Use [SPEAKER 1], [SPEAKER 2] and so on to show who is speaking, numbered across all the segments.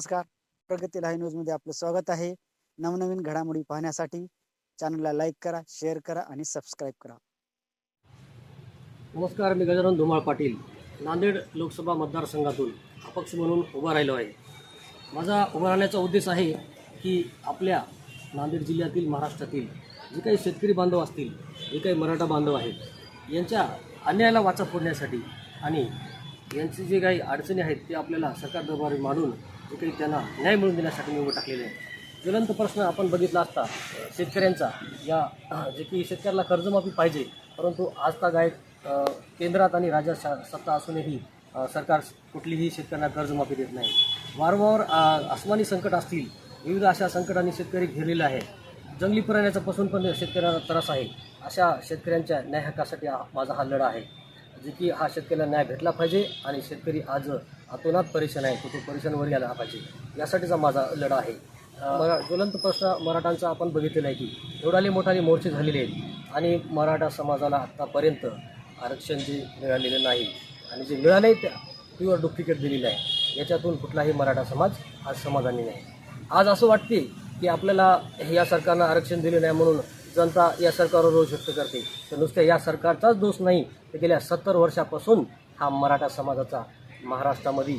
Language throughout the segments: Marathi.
[SPEAKER 1] नमस्कार. प्रगती लाईव्ह न्यूजमध्ये आपलं स्वागत आहे. नवनवीन घडामोडी पाहण्यासाठी चॅनलला लाईक करा, शेअर करा आणि सबस्क्राईब करा.
[SPEAKER 2] नमस्कार. मी गजानन धुमाळ पाटील नांदेड लोकसभा मतदारसंघातून अपक्ष म्हणून उभा राहिलो आहे. माझा उभा राहण्याचा उद्देश आहे की आपल्या नांदेड जिल्ह्यातील, महाराष्ट्रातील जे काही शेतकरी बांधव असतील, जे काही मराठा बांधव आहेत, यांच्या अन्यायाला वाचा फोडण्यासाठी आणि यांची जे काही अडचणी आहेत ते आपल्याला सरकार दरबारी मांडून जे काही त्यांना न्याय मिळवून देण्यासाठी मी उभं टाकलेले आहे. ज्वलंत प्रश्न आपण बघितला असता शेतकऱ्यांचा, या जे की शेतकऱ्याला कर्जमाफी पाहिजे, परंतु आजतागायत केंद्रात आणि राज्यात सत्ता असूनही सरकार कुठलीही शेतकऱ्यांना कर्जमाफी देत नाही. वारंवार आसमानी संकट असतील, विविध अशा संकटांनी शेतकरी घेरलेला आहे. जंगली प्राण्यापासून पण शेतकऱ्याला त्रास आहे. अशा शेतकऱ्यांच्या न्याय हक्कासाठी माझा हा लढा आहे, जे की हा शेतकऱ्याला न्याय भेटला पाहिजे आणि शेतकरी आज अतोनात परेशान आहे, तो परेशानवर यायला पाहिजे, यासाठीचा माझा लढा आहे. ज्वलंत प्रश्न मराठांचा आपण बघितलेला आहे की एवढाले मोठाले मोर्चे झालेले आहेत आणि मराठा समाजाला आत्तापर्यंत आरक्षण जे मिळालेलं नाही आणि जे मिळालं आहे त्या प्युअर डुप्लिकेट दिलेलं आहे. याच्यातून कुठलाही मराठा समाज आज समाधानी नाही. आज असं वाटते की आपल्याला या सरकारनं आरक्षण दिले नाही म्हणून जनता या सरकारवर रोष व्यक्त करते. तर नुसत्या या सरकारचाच दोष नाही, तर गेल्या 70 वर्षापासून हा मराठा समाजाचा महाराष्ट्रामध्ये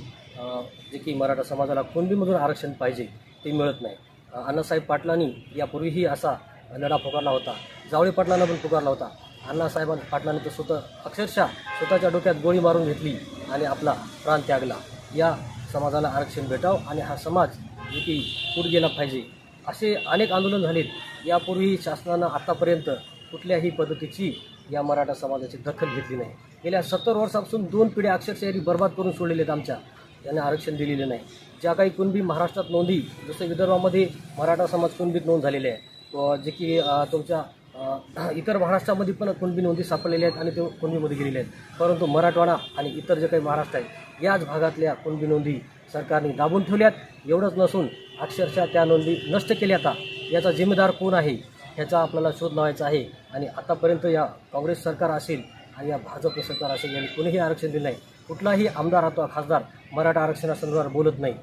[SPEAKER 2] जे की मराठा समाजाला कुणबीमधून आरक्षण पाहिजे ते मिळत नाही. अण्णासाहेब पाटलांनी यापूर्वीही असा लढा पुकारला होता, जावळे पाटलांना पण पुकारला होता. अण्णासाहेब पाटलांनी तर अक्षरशः स्वतःच्या डोक्यात गोळी मारून घेतली आणि आपला प्राण त्यागला. या समाजाला आरक्षण भेटावं आणि हा समाज जे की पुढे गेला पाहिजे, असे अनेक आंदोलन झालेत. यापूर्वी शासनानं आत्तापर्यंत कुठल्याही पद्धतीची या मराठा समाजाची दखल घेतली नाही. गेल्या 70 वर्षापासून 2 पिढ्या अक्षरशः यांनी बर्बाद करून सोडलेले आहेत. आमच्या यांना आरक्षण दिलेलं नाही. ज्या काही कुणबी महाराष्ट्रात नोंदी, जसं विदर्भामध्ये मराठा समाज कुणबीत नोंद झालेले आहे, जे की तुमच्या इतर महाराष्ट्रामध्ये पण कुणबी नोंदी सापडलेल्या आहेत आणि ते कुणबीमध्ये गेलेले आहेत. परंतु मराठवाडा आणि इतर जे काही महाराष्ट्र आहे, याच भागातल्या कुणबी नोंदी सरकारने दाबून ठेवल्यात. एवढंच नसून अक्षरशः त्या नोंदी नष्ट केल्या. आता याचा जिम्मेदार कोण आहे ह्याचा आपल्याला शोध लावायचा आहे. आणि आतापर्यंत या काँग्रेस सरकार असेल आणि या भाजप सरकार असेल, यांनी कोणीही आरक्षण दिलं नाही. कुठलाही आमदार अथवा खासदार मराठा आरक्षणासंदर्भात बोलत नाही.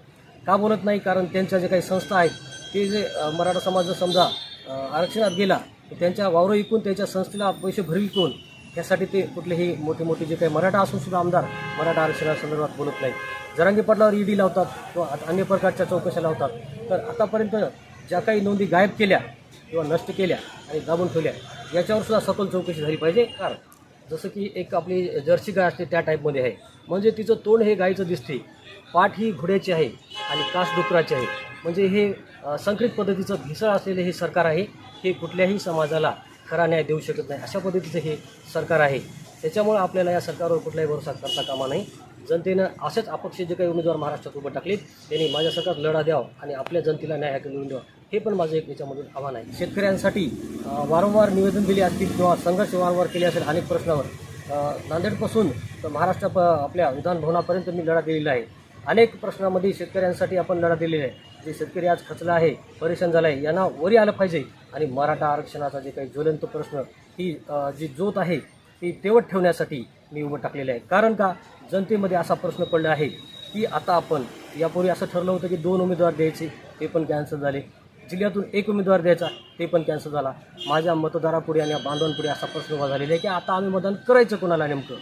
[SPEAKER 2] का बोलत नाही? कारण त्यांच्या जे काही संस्था आहेत, ते जे मराठा समाज जर समजा आरक्षणात गेला तर त्यांच्या वावरं विकून त्यांच्या संस्थेला पैसे भरवी कोण, यासाठी ते कुठलेही मोठे जे काही मराठा असून सुद्धा आमदार मराठा आरक्षणासंदर्भात बोलत नाही. जरांगे पाटलावर ईडी लावतात किंवा अन्य प्रकारच्या चौकशा लावतात. तर आतापर्यंत ज्या काही नोंदी गायब केल्या किंवा नष्ट केल्या आणि दाबून ठेवल्या, याच्यावर सुद्धा सखोल चौकशी झाली पाहिजे. कारण जसं की एक आपली जर्सी गाय असते त्या टाईपमध्ये आहे, म्हणजे तिचं तोंड हे गायीचं दिसते, पाठ ही घोड्याची आहे आणि कास डुकराची आहे. म्हणजे हे संकरित पद्धतीचं भेसळ असलेले हे सरकार आहे. हे कुठल्याही समाजाला खरा न्याय देऊ शकत नाही, अशा पद्धतीचं हे सरकार आहे. त्याच्यामुळे आपल्याला या सरकारवर कुठलाही भरोसा करता कामा नाही. जनतेनं असेच अपक्ष जे काही उमेदवार महाराष्ट्रात उभं टाकलेत, त्यांनी माझ्या सरकार लढा द्यावा आणि आपल्या जनतेला न्याय हक्क मिळवून द्यावा, हे पण माझं एक याच्यामधून आव्हान आहे. शेतकऱ्यांसाठी वारंवार निवेदन दिले असतील किंवा संघर्ष वारंवार केले असेल अनेक प्रश्नावर. नांदेडपासून तर महाराष्ट्र आपल्या विधानभवनापर्यंत मी लढा दिलेला आहे. अनेक प्रश्नामध्ये शेतकऱ्यांसाठी आपण लढा दिलेला आहे. जे शेतकरी आज खचला आहे, परेशान झाला आहे, यांना वरी आलं पाहिजे. आणि मराठा आरक्षणाचा जे काही ज्वलंत प्रश्न, ही जी ज्योत आहे ती तेवत ठेवण्यासाठी मी उभं टाकलेलं आहे. कारण का, जनतेमध्ये असा प्रश्न पडला आहे की आता आपण यापूर्वी असं ठरलं होतं की 2 उमेदवार द्यायचे, ते पण कॅन्सल झाले. जिल्ह्यातून 1 उमेदवार द्यायचा, ते पण कॅन्सल झाला. माझ्या मतदारापुढे आणि बांधवांपुढे असा प्रश्न उभा झालेला आहे की आता आम्ही मतदान करायचं कोणाला, नेमकं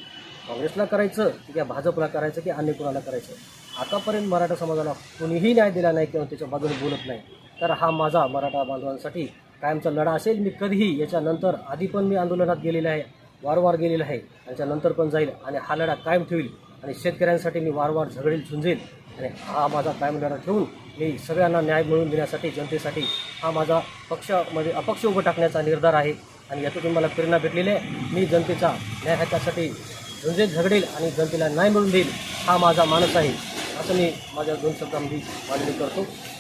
[SPEAKER 2] काँग्रेसला करायचं की भाजपला करायचं की अन्य कोणाला करायचं. आतापर्यंत मराठा समाजाला कोणीही न्याय दिला नाही किंवा त्याच्या बाजूने बोलत नाही. तर हा माझा मराठा बांधवांसाठी कायमचा लढा असेल. मी कधीही याच्यानंतर आधी पण मी आंदोलनात गेलेला आहे, वारंवार गेलेला आहे, त्याच्यानंतर पण जाईल आणि हा लढा कायम ठेवील. आणि शेतकऱ्यांसाठी मी वारंवार झगडेल, झुंजेल आणि हा माझा कायम लढा ठेवून मी सगळ्यांना न्याय मिळवून देण्यासाठी, जनतेसाठी हा माझा पक्षामध्ये अपक्ष उभं टाकण्याचा निर्धार आहे. आणि यातून मला प्रेरणा भेटलेली आहे. मी जनतेचा न्याय हक्कासाठी झुंजेल, झगडेल आणि जनतेला न्याय मिळवून देईल, हा माझा मानस आहे, असं मी माझ्या 2 शब्दांमध्ये मांडणी करतो.